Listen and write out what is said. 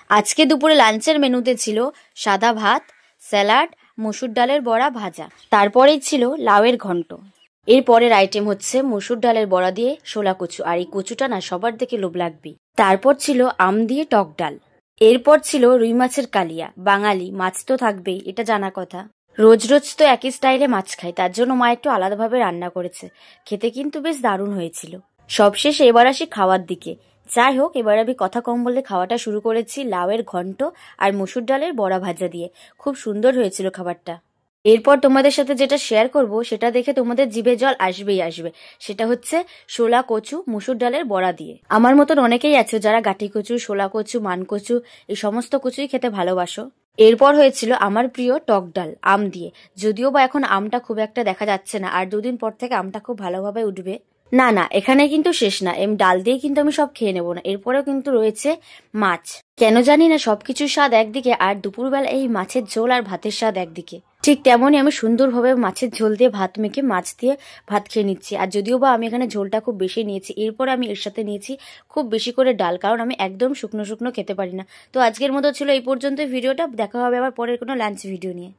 আজকে দুপুরে লাঞ্চের মেনুতে ছিল সাদা ভাত, স্যালাড, মসুর ডালের বড়া ভাজা, তারপরেই ছিল লাউয়ের ঘন্ট। এর পরের আইটেম হচ্ছে মসুর ডালের বড়া দিয়ে শোলা কচু, আর এই কচুটা না সবার দেখে লোভ লাগবে। তারপর ছিল আম দিয়ে টক ডাল। এরপর ছিল রুই মাছের কালিয়া। বাঙালি মাছ তো থাকবেই, এটা জানা কথা। রোজ রোজ তো একই স্টাইলে মাছ খাই, তার জন্য মা একটু আলাদাভাবে রান্না করেছে। খেতে কিন্তু বেশ দারুণ হয়েছিল। সবশেষে এবার আসি খাওয়ার দিকে। যাই হোক, এবার আমি কথা কম বলে খাওয়াটা শুরু করেছি লাউয়ের ঘন্ট আর মসুর ডালের বড়া ভাজা দিয়ে। খুব সুন্দর হয়েছিল খাবারটা। এরপর তোমাদের সাথে যেটা শেয়ার করব সেটা দেখে তোমাদের জিভে জল আসবেই আসবে। সেটা হচ্ছে শোলা কচু মসুর ডালের বড়া দিয়ে। আমার মতন অনেকেই আছে যারা গাঁটি কচু, শোলা কচু, মান কচু এই সমস্ত কচুই খেতে ভালোবাসো। এরপর হয়েছিল আমার প্রিয় টক ডাল আম দিয়ে। যদিও বা এখন আমটা খুব একটা দেখা যাচ্ছে না, আর দুদিন পর থেকে আমটা খুব ভালোভাবে উঠবে। না না, এখানে কিন্তু শেষ না। ডাল দিয়ে কিন্তু আমি সব খেয়ে নেবো না। এরপরেও কিন্তু রয়েছে মাছ। কেন জানি না সবকিছুর স্বাদ একদিকে, আর দুপুরবেলা এই মাছের ঝোল আর ভাতের স্বাদ একদিকে। ঠিক তেমনই আমি সুন্দরভাবে মাছের ঝোল দিয়ে ভাত মেখে মাছ দিয়ে ভাত খেয়ে নিচ্ছি। আর যদিও বা আমি এখানে ঝোলটা খুব বেশি নিয়েছি, এরপরে আমি এর সাথে নিয়েছি খুব বেশি করে ডাল, কারণ আমি একদম শুকনো শুকনো খেতে পারি না। তো আজকের মতো ছিল এই পর্যন্ত ভিডিওটা। দেখা হবে আবার পরের কোনো লাঞ্চ ভিডিও নিয়ে।